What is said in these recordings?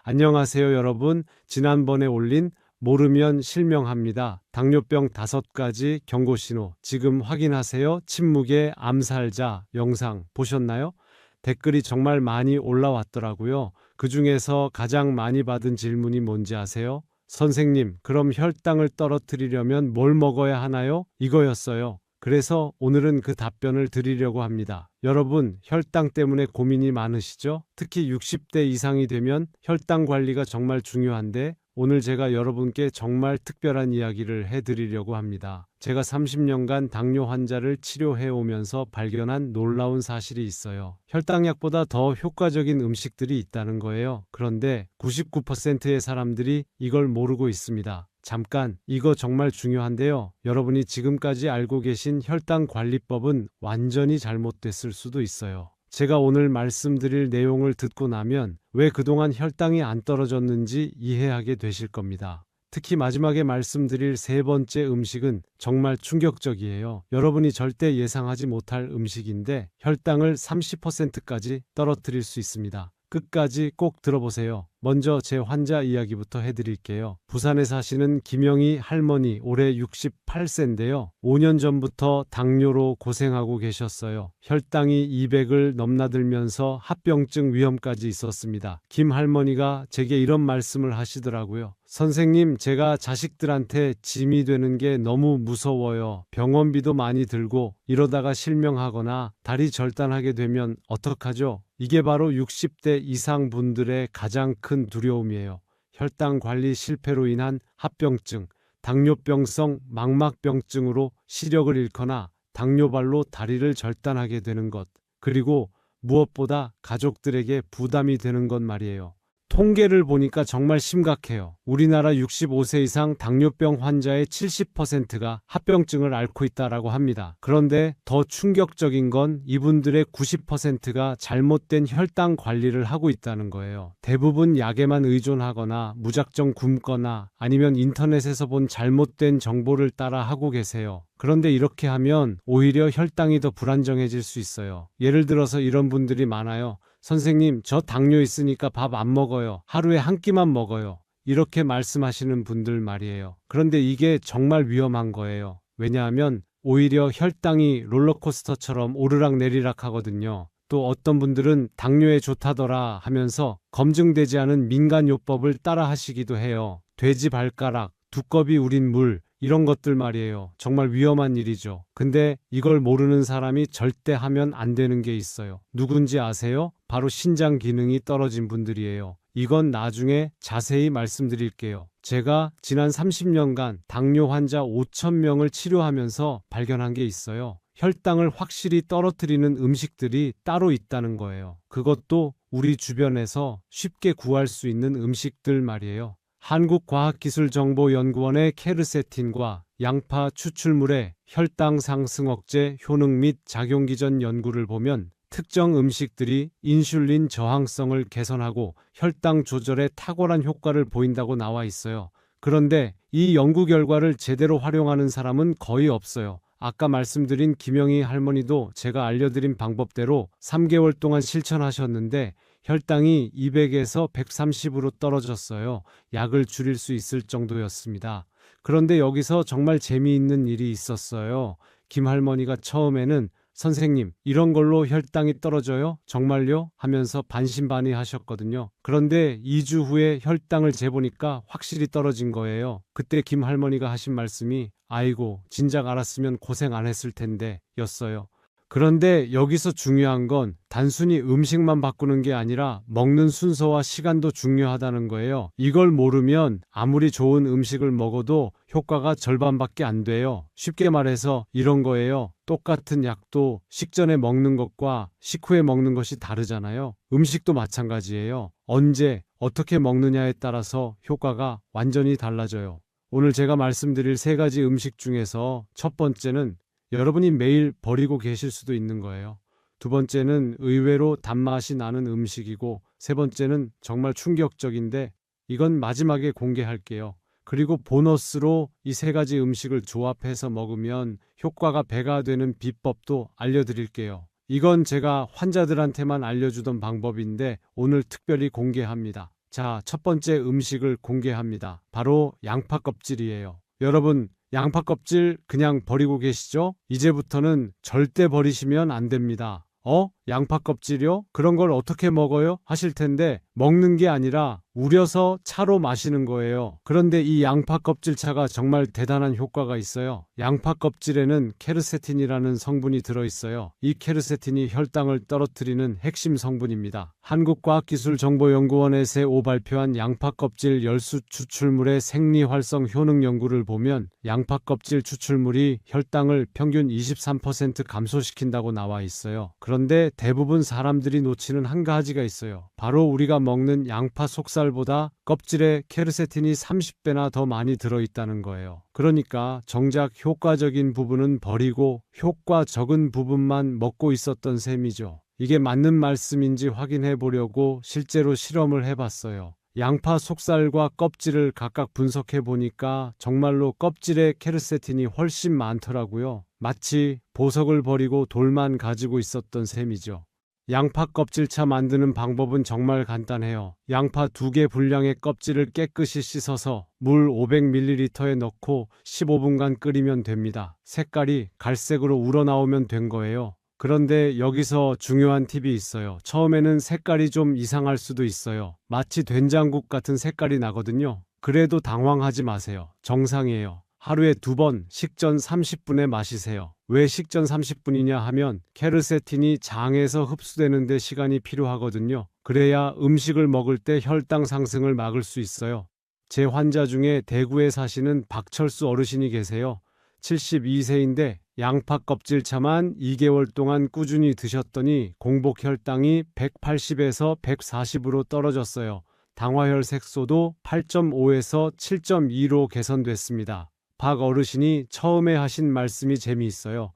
안녕하세요, 여러분. 지난번에 올린 모르면 실명합니다. 당뇨병 5가지 경고신호. 지금 확인하세요. 침묵의 암살자 영상 보셨나요? 댓글이 정말 많이 올라왔더라고요. 그 중에서 가장 많이 받은 질문이 뭔지 아세요? 선생님, 그럼 혈당을 떨어뜨리려면 뭘 먹어야 하나요? 이거였어요. 그래서 오늘은 그 답변을 드리려고 합니다. 여러분, 혈당 때문에 고민이 많으시죠? 특히 60대 이상이 되면 혈당 관리가 정말 중요한데 오늘 제가 여러분께 정말 특별한 이야기를 해드리려고 합니다. 제가 30년간 당뇨 환자를 치료해 오면서 발견한 놀라운 사실이 있어요. 혈당약보다 더 효과적인 음식들이 있다는 거예요. 그런데 99%의 사람들이 이걸 모르고 있습니다. 잠깐, 이거 정말 중요한데요. 여러분이 지금까지 알고 계신 혈당 관리법은 완전히 잘못됐을 수도 있어요. 제가 오늘 말씀드릴 내용을 듣고 나면 왜 그동안 혈당이 안 떨어졌는지 이해하게 되실 겁니다. 특히 마지막에 말씀드릴 세 번째 음식은 정말 충격적이에요. 여러분이 절대 예상하지 못할 음식인데 혈당을 30%까지 떨어뜨릴 수 있습니다. 끝까지 꼭 들어보세요. 먼저 제 환자 이야기부터 해드릴게요. 부산에 사시는 김영희 할머니, 올해 68세인데요. 5년 전부터 당뇨로 고생하고 계셨어요. 혈당이 200을 넘나들면서 합병증 위험까지 있었습니다. 김 할머니가 제게 이런 말씀을 하시더라고요. 선생님, 제가 자식들한테 짐이 되는 게 너무 무서워요. 병원비도 많이 들고 이러다가 실명하거나 다리 절단하게 되면 어떡하죠? 이게 바로 60대 이상 분들의 가장 큰 두려움이에요. 혈당 관리 실패로 인한 합병증, 당뇨병성 망막병증으로 시력을 잃거나 당뇨발로 다리를 절단하게 되는 것, 그리고 무엇보다 가족들에게 부담이 되는 것 말이에요. 통계를 보니까 정말 심각해요. 우리나라 65세 이상 당뇨병 환자의 70%가 합병증을 앓고 있다고 합니다. 그런데 더 충격적인 건 이분들의 90%가 잘못된 혈당 관리를 하고 있다는 거예요. 대부분 약에만 의존하거나 무작정 굶거나 아니면 인터넷에서 본 잘못된 정보를 따라 하고 계세요. 그런데 이렇게 하면 오히려 혈당이 더 불안정해질 수 있어요. 예를 들어서 이런 분들이 많아요. 선생님, 저 당뇨 있으니까 밥 안 먹어요. 하루에 한 끼만 먹어요. 이렇게 말씀하시는 분들 말이에요. 그런데 이게 정말 위험한 거예요. 왜냐하면 오히려 혈당이 롤러코스터처럼 오르락내리락 하거든요. 또 어떤 분들은 당뇨에 좋다더라 하면서 검증되지 않은 민간요법을 따라 하시기도 해요. 돼지 발가락, 두꺼비 우린 물, 이런 것들 말이에요. 정말 위험한 일이죠. 근데 이걸 모르는 사람이 절대 하면 안 되는 게 있어요. 누군지 아세요? 바로 신장 기능이 떨어진 분들이에요. 이건 나중에 자세히 말씀드릴게요. 제가 지난 30년간 당뇨 환자 5,000명을 치료하면서 발견한 게 있어요. 혈당을 확실히 떨어뜨리는 음식들이 따로 있다는 거예요. 그것도 우리 주변에서 쉽게 구할 수 있는 음식들 말이에요. 한국과학기술정보연구원의 케르세틴과 양파 추출물의 혈당 상승 억제 효능 및 작용기전 연구를 보면 특정 음식들이 인슐린 저항성을 개선하고 혈당 조절에 탁월한 효과를 보인다고 나와 있어요. 그런데 이 연구 결과를 제대로 활용하는 사람은 거의 없어요. 아까 말씀드린 김영희 할머니도 제가 알려드린 방법대로 3개월 동안 실천하셨는데 혈당이 200에서 130으로 떨어졌어요. 약을 줄일 수 있을 정도였습니다. 그런데 여기서 정말 재미있는 일이 있었어요. 김 할머니가 처음에는 선생님, 이런 걸로 혈당이 떨어져요? 정말요? 하면서 반신반의하셨거든요. 그런데 2주 후에 혈당을 재보니까 확실히 떨어진 거예요. 그때 김 할머니가 하신 말씀이 아이고, 진작 알았으면 고생 안 했을 텐데 였어요. 그런데 여기서 중요한 건 단순히 음식만 바꾸는 게 아니라 먹는 순서와 시간도 중요하다는 거예요. 이걸 모르면 아무리 좋은 음식을 먹어도 효과가 절반밖에 안 돼요. 쉽게 말해서 이런 거예요. 똑같은 약도 식전에 먹는 것과 식후에 먹는 것이 다르잖아요. 음식도 마찬가지예요. 언제, 어떻게 먹느냐에 따라서 효과가 완전히 달라져요. 오늘 제가 말씀드릴 3가지 음식 중에서 첫 번째는 여러분이 매일 버리고 계실 수도 있는 거예요. 두 번째는 의외로 단맛이 나는 음식이고, 세 번째는 정말 충격적인데 이건 마지막에 공개할게요. 그리고 보너스로 이 3가지 음식을 조합해서 먹으면 효과가 배가 되는 비법도 알려드릴게요. 이건 제가 환자들한테만 알려주던 방법인데 오늘 특별히 공개합니다. 자, 첫 번째 음식을 공개합니다. 바로 양파 껍질이에요. 여러분, 양파 껍질 그냥 버리고 계시죠? 이제부터는 절대 버리시면 안 됩니다. 양파 껍질이요? 그런 걸 어떻게 먹어요? 하실 텐데 먹는 게 아니라 우려서 차로 마시는 거예요. 그런데 이 양파 껍질 차가 정말 대단한 효과가 있어요. 양파 껍질에는 케르세틴이라는 성분이 들어있어요. 이 케르세틴이 혈당을 떨어뜨리는 핵심 성분입니다. 한국과학기술정보연구원에서 발표한 양파 껍질 열수 추출물의 생리활성 효능 연구를 보면 양파 껍질 추출물이 혈당을 평균 23% 감소시킨다고 나와 있어요. 그런데 대부분 사람들이 놓치는 한 가지가 있어요. 바로 우리가 먹는 양파 속살보다 껍질에 케르세틴이 30배나 더 많이 들어있다는 거예요. 그러니까 정작 효과적인 부분은 버리고 효과 적은 부분만 먹고 있었던 셈이죠. 이게 맞는 말씀인지 확인해 보려고 실제로 실험을 해봤어요. 양파 속살과 껍질을 각각 분석해 보니까 정말로 껍질에 케르세틴이 훨씬 많더라고요. 마치 보석을 버리고 돌만 가지고 있었던 셈이죠. 양파 껍질차 만드는 방법은 정말 간단해요. 양파 2개 분량의 껍질을 깨끗이 씻어서 물 500ml에 넣고 15분간 끓이면 됩니다. 색깔이 갈색으로 우러나오면 된 거예요. 그런데 여기서 중요한 팁이 있어요. 처음에는 색깔이 좀 이상할 수도 있어요. 마치 된장국 같은 색깔이 나거든요. 그래도 당황하지 마세요. 정상이에요. 하루에 2번 식전 30분에 마시세요. 왜 식전 30분이냐 하면 케르세틴이 장에서 흡수되는 데 시간이 필요하거든요. 그래야 음식을 먹을 때 혈당 상승을 막을 수 있어요. 제 환자 중에 대구에 사시는 박철수 어르신이 계세요. 72세인데 양파 껍질차만 2개월 동안 꾸준히 드셨더니 공복 혈당이 180에서 140으로 떨어졌어요. 당화혈 색소도 8.5에서 7.2로 개선됐습니다. 박 어르신이 처음에 하신 말씀이 재미있어요.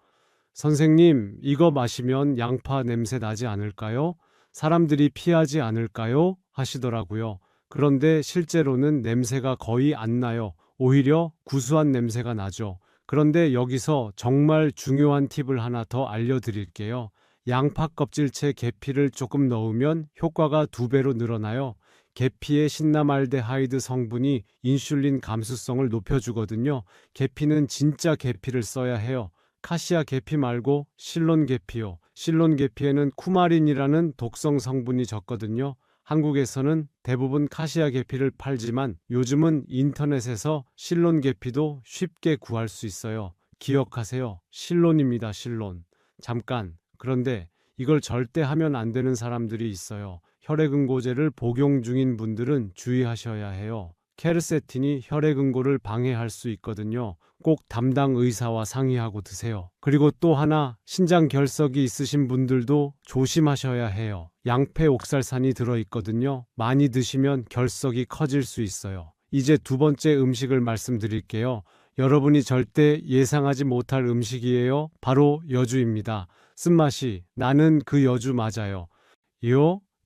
선생님, 이거 마시면 양파 냄새 나지 않을까요? 사람들이 피하지 않을까요? 하시더라고요. 그런데 실제로는 냄새가 거의 안 나요. 오히려 구수한 냄새가 나죠. 그런데 여기서 정말 중요한 팁을 하나 더 알려드릴게요. 양파 껍질째 계피를 조금 넣으면 효과가 2배로 늘어나요. 계피의 신라말데하이드 성분이 인슐린 감수성을 높여주거든요. 계피는 진짜 계피를 써야 해요. 카시아 계피 말고 실론 계피요. 실론 계피에는 쿠마린이라는 독성 성분이 적거든요. 한국에서는 대부분 카시아 계피를 팔지만 요즘은 인터넷에서 실론 계피도 쉽게 구할 수 있어요. 기억하세요. 실론입니다. 실론. 잠깐. 그런데 이걸 절대 하면 안 되는 사람들이 있어요. 혈액응고제를 복용 중인 분들은 주의하셔야 해요. 케르세틴이 혈액응고를 방해할 수 있거든요. 꼭 담당 의사와 상의하고 드세요. 그리고 또 하나, 신장 결석이 있으신 분들도 조심하셔야 해요. 양패 옥살산이 들어있거든요. 많이 드시면 결석이 커질 수 있어요. 이제 2번째 음식을 말씀드릴게요. 여러분이 절대 예상하지 못할 음식이에요. 바로 여주입니다. 쓴맛이 나는 그 여주 맞아요.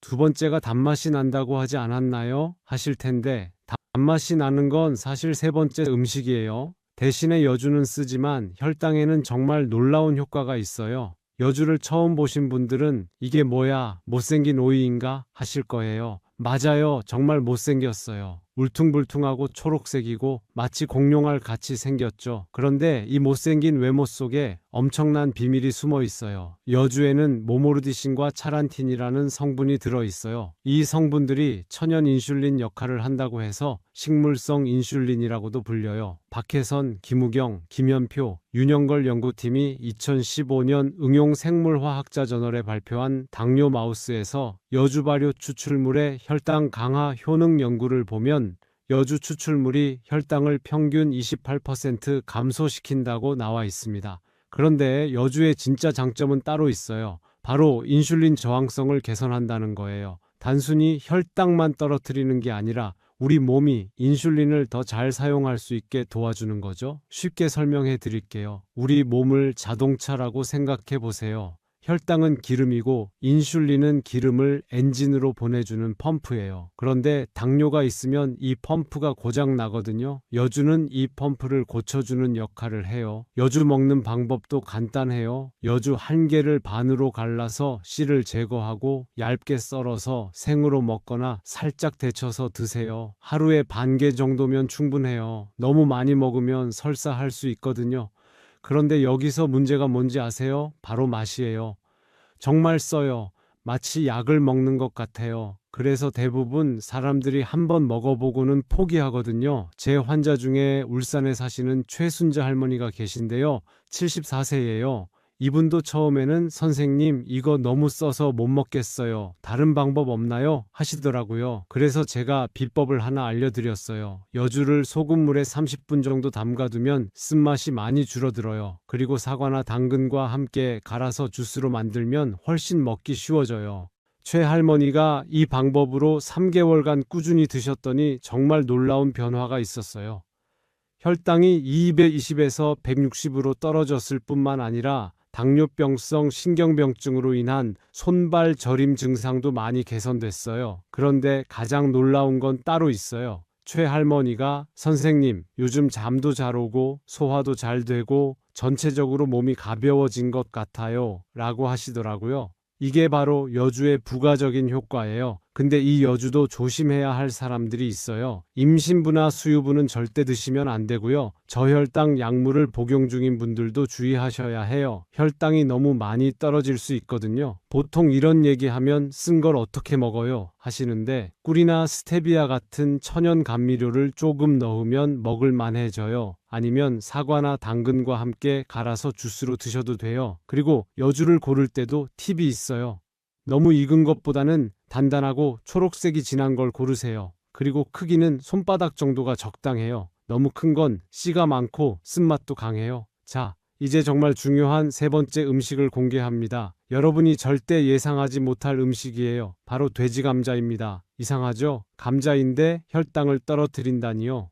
2번째가 단맛이 난다고 하지 않았나요? 하실 텐데 단맛이 나는 건 사실 3번째 음식이에요. 대신에 여주는 쓰지만 혈당에는 정말 놀라운 효과가 있어요. 여주를 처음 보신 분들은 이게 뭐야, 못생긴 오이인가 하실 거예요. 맞아요. 정말 못생겼어요. 울퉁불퉁하고 초록색이고 마치 공룡알 같이 생겼죠. 그런데 이 못생긴 외모 속에 엄청난 비밀이 숨어 있어요. 여주에는 모모르디신과 차란틴이라는 성분이 들어있어요. 이 성분들이 천연 인슐린 역할을 한다고 해서 식물성 인슐린이라고도 불려요. 박혜선, 김우경, 김현표, 윤영걸 연구팀이 2015년 응용생물화학자 저널에 발표한 당뇨 마우스에서 여주 발효 추출물의 혈당 강화 효능 연구를 보면 여주 추출물이 혈당을 평균 28% 감소시킨다고 나와 있습니다. 그런데 여주의 진짜 장점은 따로 있어요. 바로 인슐린 저항성을 개선한다는 거예요. 단순히 혈당만 떨어뜨리는 게 아니라 우리 몸이 인슐린을 더 잘 사용할 수 있게 도와주는 거죠. 쉽게 설명해 드릴게요. 우리 몸을 자동차라고 생각해 보세요. 혈당은 기름이고 인슐린은 기름을 엔진으로 보내주는 펌프예요. 그런데 당뇨가 있으면 이 펌프가 고장 나거든요. 여주는 이 펌프를 고쳐주는 역할을 해요. 여주 먹는 방법도 간단해요. 여주 한 개를 반으로 갈라서 씨를 제거하고 얇게 썰어서 생으로 먹거나 살짝 데쳐서 드세요. 하루에 반 개 정도면 충분해요. 너무 많이 먹으면 설사할 수 있거든요. 그런데 여기서 문제가 뭔지 아세요? 바로 맛이에요. 정말 써요. 마치 약을 먹는 것 같아요. 그래서 대부분 사람들이 한번 먹어보고는 포기하거든요. 제 환자 중에 울산에 사시는 최순자 할머니가 계신데요. 74세예요. 이분도 처음에는 선생님 이거 너무 써서 못 먹겠어요. 다른 방법 없나요? 하시더라고요. 그래서 제가 비법을 하나 알려드렸어요. 여주를 소금물에 30분 정도 담가두면 쓴맛이 많이 줄어들어요. 그리고 사과나 당근과 함께 갈아서 주스로 만들면 훨씬 먹기 쉬워져요. 최 할머니가 이 방법으로 3개월간 꾸준히 드셨더니 정말 놀라운 변화가 있었어요. 혈당이 220에서 160으로 떨어졌을 뿐만 아니라 당뇨병성 신경병증으로 인한 손발 저림 증상도 많이 개선됐어요. 그런데 가장 놀라운 건 따로 있어요. 최 할머니가 선생님, 요즘 잠도 잘 오고 소화도 잘 되고 전체적으로 몸이 가벼워진 것 같아요. 라고 하시더라고요. 이게 바로 여주의 부가적인 효과예요. 근데 이 여주도 조심해야 할 사람들이 있어요. 임신부나 수유부는 절대 드시면 안 되고요. 저혈당 약물을 복용 중인 분들도 주의하셔야 해요. 혈당이 너무 많이 떨어질 수 있거든요. 보통 이런 얘기하면 쓴 걸 어떻게 먹어요? 하시는데 꿀이나 스테비아 같은 천연 감미료를 조금 넣으면 먹을 만해져요. 아니면 사과나 당근과 함께 갈아서 주스로 드셔도 돼요. 그리고 여주를 고를 때도 팁이 있어요. 너무 익은 것보다는 단단하고 초록색이 진한 걸 고르세요. 그리고 크기는 손바닥 정도가 적당해요. 너무 큰 건 씨가 많고 쓴맛도 강해요. 자, 이제 정말 중요한 세 번째 음식을 공개합니다. 여러분이 절대 예상하지 못할 음식이에요. 바로 돼지 감자입니다. 이상하죠? 감자인데 혈당을 떨어뜨린다니요.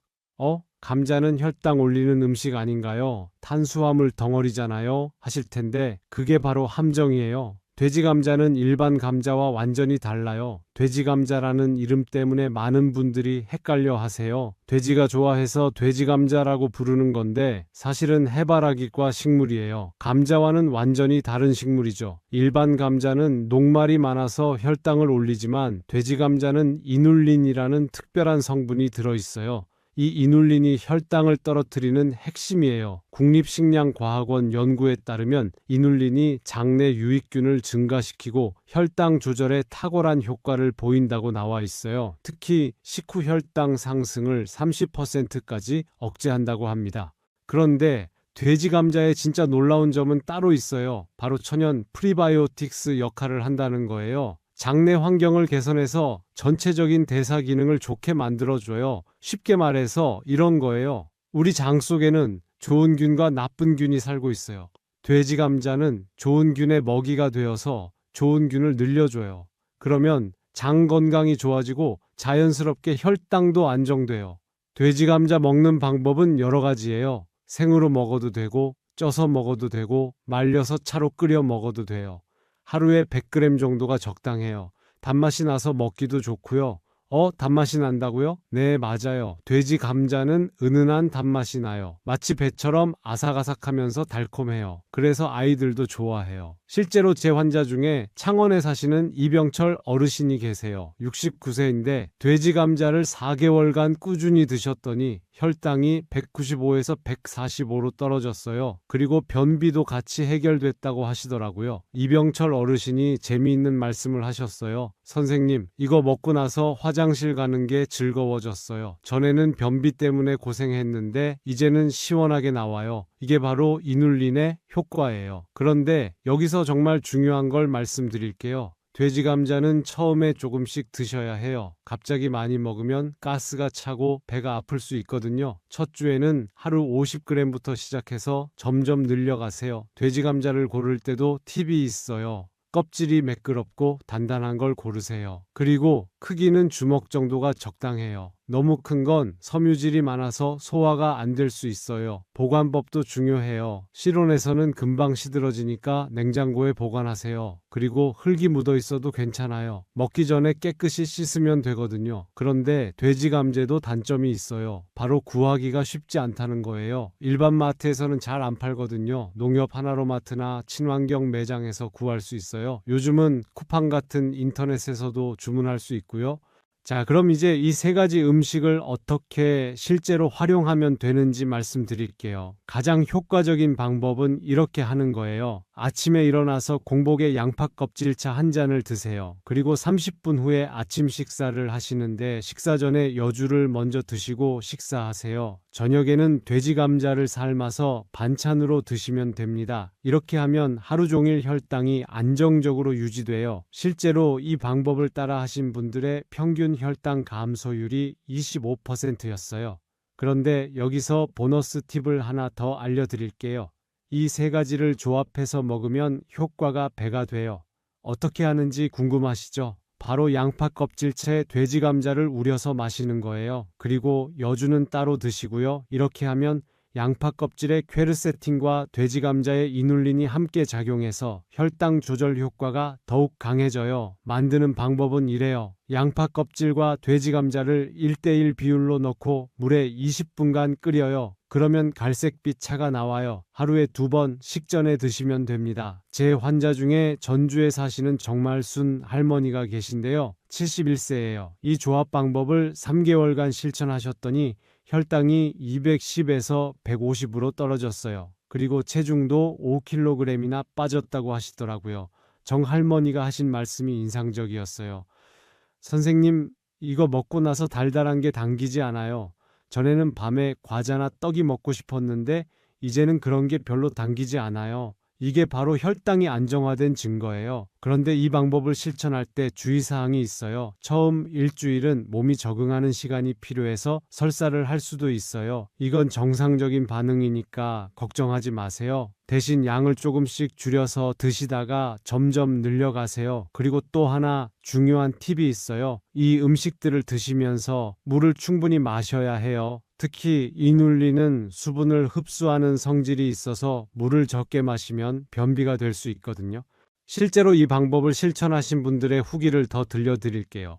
감자는 혈당 올리는 음식 아닌가요? 탄수화물 덩어리잖아요. 하실 텐데 그게 바로 함정이에요. 돼지 감자는 일반 감자와 완전히 달라요. 돼지 감자라는 이름 때문에 많은 분들이 헷갈려 하세요. 돼지가 좋아해서 돼지 감자라고 부르는 건데 사실은 해바라기과 식물이에요. 감자와는 완전히 다른 식물이죠. 일반 감자는 녹말이 많아서 혈당을 올리지만 돼지 감자는 이눌린이라는 특별한 성분이 들어있어요. 이 이눌린이 혈당을 떨어뜨리는 핵심이에요. 국립식량과학원 연구에 따르면 이눌린이 장내 유익균을 증가시키고 혈당 조절에 탁월한 효과를 보인다고 나와 있어요. 특히 식후 혈당 상승을 30%까지 억제한다고 합니다. 그런데 돼지 감자의 진짜 놀라운 점은 따로 있어요. 바로 천연 프리바이오틱스 역할을 한다는 거예요. 장내 환경을 개선해서 전체적인 대사 기능을 좋게 만들어줘요. 쉽게 말해서 이런 거예요. 우리 장 속에는 좋은 균과 나쁜 균이 살고 있어요. 돼지 감자는 좋은 균의 먹이가 되어서 좋은 균을 늘려줘요. 그러면 장 건강이 좋아지고 자연스럽게 혈당도 안정돼요. 돼지 감자 먹는 방법은 여러 가지예요. 생으로 먹어도 되고 쪄서 먹어도 되고 말려서 차로 끓여 먹어도 돼요. 하루에 100g 정도가 적당해요. 단맛이 나서 먹기도 좋고요. 단맛이 난다고요? 네, 맞아요. 돼지 감자는 은은한 단맛이 나요. 마치 배처럼 아삭아삭하면서 달콤해요. 그래서 아이들도 좋아해요. 실제로 제 환자 중에 창원에 사시는 이병철 어르신이 계세요. 69세인데 돼지 감자를 4개월간 꾸준히 드셨더니 혈당이 195에서 145로 떨어졌어요. 그리고 변비도 같이 해결됐다고 하시더라고요. 이병철 어르신이 재미있는 말씀을 하셨어요. 선생님, 이거 먹고 나서 화장실 가는 게 즐거워졌어요. 전에는 변비 때문에 고생했는데 이제는 시원하게 나와요. 이게 바로 이눌린의 효과예요. 그런데 여기서 정말 중요한 걸 말씀드릴게요. 돼지 감자는 처음에 조금씩 드셔야 해요. 갑자기 많이 먹으면 가스가 차고 배가 아플 수 있거든요. 첫 주에는 하루 50g부터 시작해서 점점 늘려가세요. 돼지 감자를 고를 때도 팁이 있어요. 껍질이 매끄럽고 단단한 걸 고르세요. 그리고 크기는 주먹 정도가 적당해요. 너무 큰 건 섬유질이 많아서 소화가 안 될 수 있어요. 보관법도 중요해요. 실온에서는 금방 시들어지니까 냉장고에 보관하세요. 그리고 흙이 묻어 있어도 괜찮아요. 먹기 전에 깨끗이 씻으면 되거든요. 그런데 돼지 감자도 단점이 있어요. 바로 구하기가 쉽지 않다는 거예요. 일반 마트에서는 잘 안 팔거든요. 농협 하나로마트나 친환경 매장에서 구할 수 있어요. 요즘은 쿠팡 같은 인터넷에서도 주문할 수 있고요. 자, 그럼 이제 이 세 가지 음식을 어떻게 실제로 활용하면 되는지 말씀드릴게요. 가장 효과적인 방법은 이렇게 하는 거예요. 아침에 일어나서 공복에 양파 껍질차 한 잔을 드세요. 그리고 30분 후에 아침 식사를 하시는데 식사 전에 여주를 먼저 드시고 식사하세요. 저녁에는 돼지 감자를 삶아서 반찬으로 드시면 됩니다. 이렇게 하면 하루 종일 혈당이 안정적으로 유지돼요. 실제로 이 방법을 따라 하신 분들의 평균 혈당 감소율이 25%였어요. 그런데 여기서 보너스 팁을 하나 더 알려드릴게요. 이 세 가지를 조합해서 먹으면 효과가 배가 돼요. 어떻게 하는지 궁금하시죠? 바로 양파 껍질채 돼지 감자를 우려서 마시는 거예요. 그리고 여주는 따로 드시고요. 이렇게 하면 양파 껍질의 퀘르세틴과 돼지 감자의 이눌린이 함께 작용해서 혈당 조절 효과가 더욱 강해져요. 만드는 방법은 이래요. 양파 껍질과 돼지 감자를 1:1 비율로 넣고 물에 20분간 끓여요. 그러면 갈색빛 차가 나와요. 하루에 2번 식전에 드시면 됩니다. 제 환자 중에 전주에 사시는 정말 순 할머니가 계신데요. 71세예요. 이 조합 방법을 3개월간 실천하셨더니 혈당이 210에서 150으로 떨어졌어요. 그리고 체중도 5kg이나 빠졌다고 하시더라고요. 정 할머니가 하신 말씀이 인상적이었어요. 선생님, 이거 먹고 나서 달달한 게 당기지 않아요. 전에는 밤에 과자나 떡이 먹고 싶었는데 이제는 그런 게 별로 당기지 않아요. 이게 바로 혈당이 안정화된 증거예요. 그런데 이 방법을 실천할 때 주의사항이 있어요. 처음 일주일은 몸이 적응하는 시간이 필요해서 설사를 할 수도 있어요. 이건 정상적인 반응이니까 걱정하지 마세요. 대신 양을 조금씩 줄여서 드시다가 점점 늘려가세요. 그리고 또 하나 중요한 팁이 있어요. 이 음식들을 드시면서 물을 충분히 마셔야 해요. 특히 이눌린은 수분을 흡수하는 성질이 있어서 물을 적게 마시면 변비가 될 수 있거든요. 실제로 이 방법을 실천하신 분들의 후기를 더 들려드릴게요.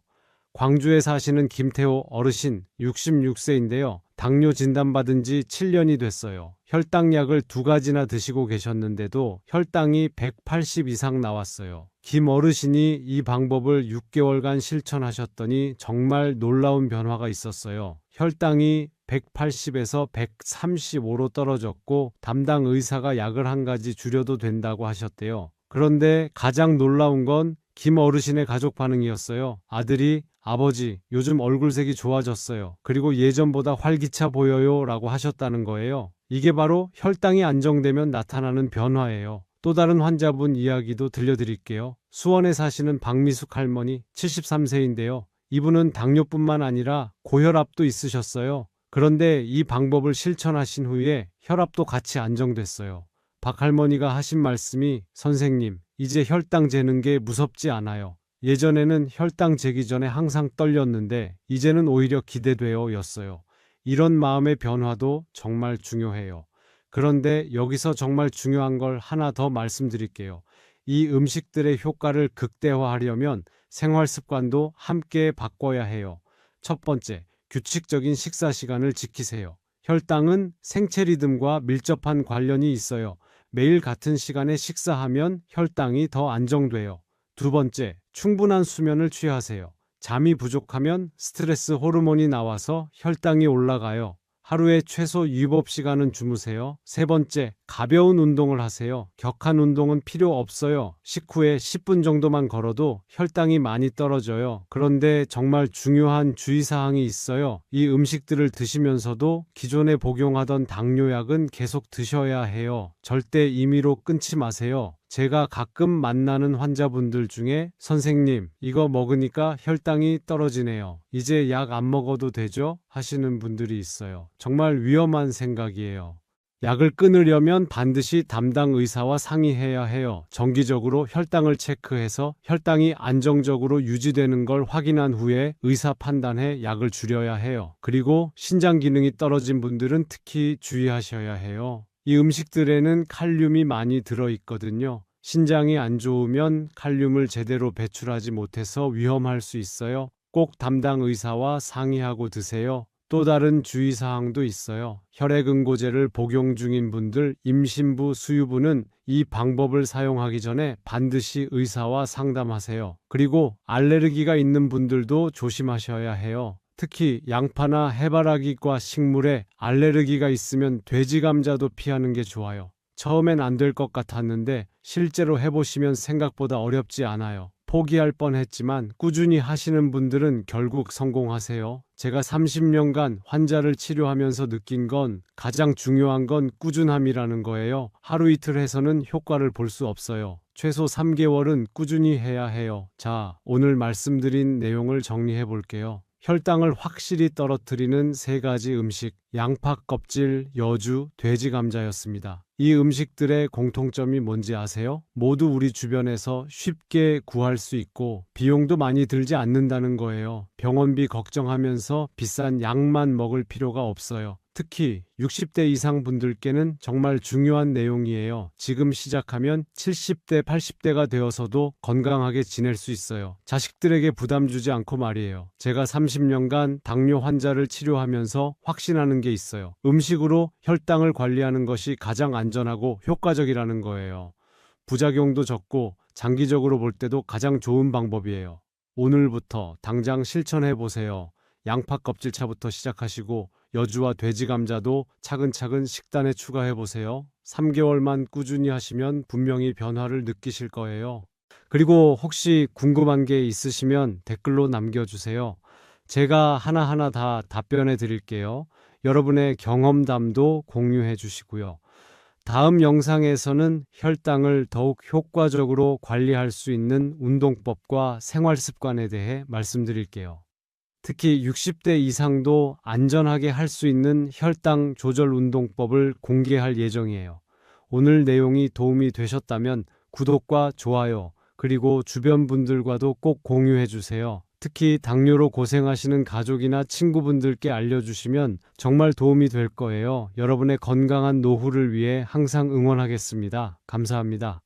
광주에 사시는 김태호 어르신 66세인데요. 당뇨 진단받은 지 7년이 됐어요. 혈당약을 2가지나 드시고 계셨는데도 혈당이 180 이상 나왔어요. 김 어르신이 이 방법을 6개월간 실천하셨더니 정말 놀라운 변화가 있었어요. 혈당이 180에서 135로 떨어졌고 담당 의사가 약을 한 가지 줄여도 된다고 하셨대요. 그런데 가장 놀라운 건 김 어르신의 가족 반응이었어요. 아들이 아버지, 요즘 얼굴색이 좋아졌어요. 그리고 예전보다 활기차 보여요 라고 하셨다는 거예요. 이게 바로 혈당이 안정되면 나타나는 변화예요. 또 다른 환자분 이야기도 들려드릴게요. 수원에 사시는 박미숙 할머니 73세인데요. 이분은 당뇨뿐만 아니라 고혈압도 있으셨어요. 그런데 이 방법을 실천하신 후에 혈압도 같이 안정됐어요. 박 할머니가 하신 말씀이 선생님, 이제 혈당 재는 게 무섭지 않아요. 예전에는 혈당 재기 전에 항상 떨렸는데 이제는 오히려 기대돼요 였어요. 이런 마음의 변화도 정말 중요해요. 그런데 여기서 정말 중요한 걸 하나 더 말씀드릴게요. 이 음식들의 효과를 극대화하려면 생활 습관도 함께 바꿔야 해요. 첫 번째, 규칙적인 식사 시간을 지키세요. 혈당은 생체 리듬과 밀접한 관련이 있어요. 매일 같은 시간에 식사하면 혈당이 더 안정돼요. 두 번째, 충분한 수면을 취하세요. 잠이 부족하면 스트레스 호르몬이 나와서 혈당이 올라가요. 하루에 최소 7시간은 주무세요. 세 번째, 가벼운 운동을 하세요. 격한 운동은 필요 없어요. 식후에 10분 정도만 걸어도 혈당이 많이 떨어져요. 그런데 정말 중요한 주의사항이 있어요. 이 음식들을 드시면서도 기존에 복용하던 당뇨약은 계속 드셔야 해요. 절대 임의로 끊지 마세요. 제가 가끔 만나는 환자분들 중에 선생님, 이거 먹으니까 혈당이 떨어지네요. 이제 약 안 먹어도 되죠? 하시는 분들이 있어요. 정말 위험한 생각이에요. 약을 끊으려면 반드시 담당 의사와 상의해야 해요. 정기적으로 혈당을 체크해서 혈당이 안정적으로 유지되는 걸 확인한 후에 의사 판단해 약을 줄여야 해요. 그리고 신장 기능이 떨어진 분들은 특히 주의하셔야 해요. 이 음식들에는 칼륨이 많이 들어있거든요. 신장이 안 좋으면 칼륨을 제대로 배출하지 못해서 위험할 수 있어요. 꼭 담당 의사와 상의하고 드세요. 또 다른 주의사항도 있어요. 혈액응고제를 복용 중인 분들, 임신부, 수유부는 이 방법을 사용하기 전에 반드시 의사와 상담하세요. 그리고 알레르기가 있는 분들도 조심하셔야 해요. 특히 양파나 해바라기과 식물에 알레르기가 있으면 돼지 감자도 피하는 게 좋아요. 처음엔 안 될 것 같았는데 실제로 해보시면 생각보다 어렵지 않아요. 포기할 뻔했지만 꾸준히 하시는 분들은 결국 성공하세요. 제가 30년간 환자를 치료하면서 느낀 건 가장 중요한 건 꾸준함이라는 거예요. 하루 이틀 해서는 효과를 볼 수 없어요. 최소 3개월은 꾸준히 해야 해요. 자, 오늘 말씀드린 내용을 정리해 볼게요. 혈당을 확실히 떨어뜨리는 3가지 음식, 양파 껍질, 여주, 돼지 감자였습니다. 이 음식들의 공통점이 뭔지 아세요? 모두 우리 주변에서 쉽게 구할 수 있고 비용도 많이 들지 않는다는 거예요. 병원비 걱정하면서 비싼 약만 먹을 필요가 없어요. 특히 60대 이상 분들께는 정말 중요한 내용이에요. 지금 시작하면 70대, 80대가 되어서도 건강하게 지낼 수 있어요. 자식들에게 부담 주지 않고 말이에요. 제가 30년간 당뇨 환자를 치료하면서 확신하는 게 있어요. 음식으로 혈당을 관리하는 것이 가장 안전하고 효과적이라는 거예요. 부작용도 적고 장기적으로 볼 때도 가장 좋은 방법이에요. 오늘부터 당장 실천해 보세요. 양파 껍질차부터 시작하시고 여주와 돼지 감자도 차근차근 식단에 추가해 보세요. 3개월만 꾸준히 하시면 분명히 변화를 느끼실 거예요. 그리고 혹시 궁금한 게 있으시면 댓글로 남겨주세요. 제가 하나하나 다 답변해 드릴게요. 여러분의 경험담도 공유해 주시고요. 다음 영상에서는 혈당을 더욱 효과적으로 관리할 수 있는 운동법과 생활 습관에 대해 말씀드릴게요. 특히 60대 이상도 안전하게 할 수 있는 혈당 조절 운동법을 공개할 예정이에요. 오늘 내용이 도움이 되셨다면 구독과 좋아요, 그리고 주변 분들과도 꼭 공유해 주세요. 특히 당뇨로 고생하시는 가족이나 친구분들께 알려주시면 정말 도움이 될 거예요. 여러분의 건강한 노후를 위해 항상 응원하겠습니다. 감사합니다.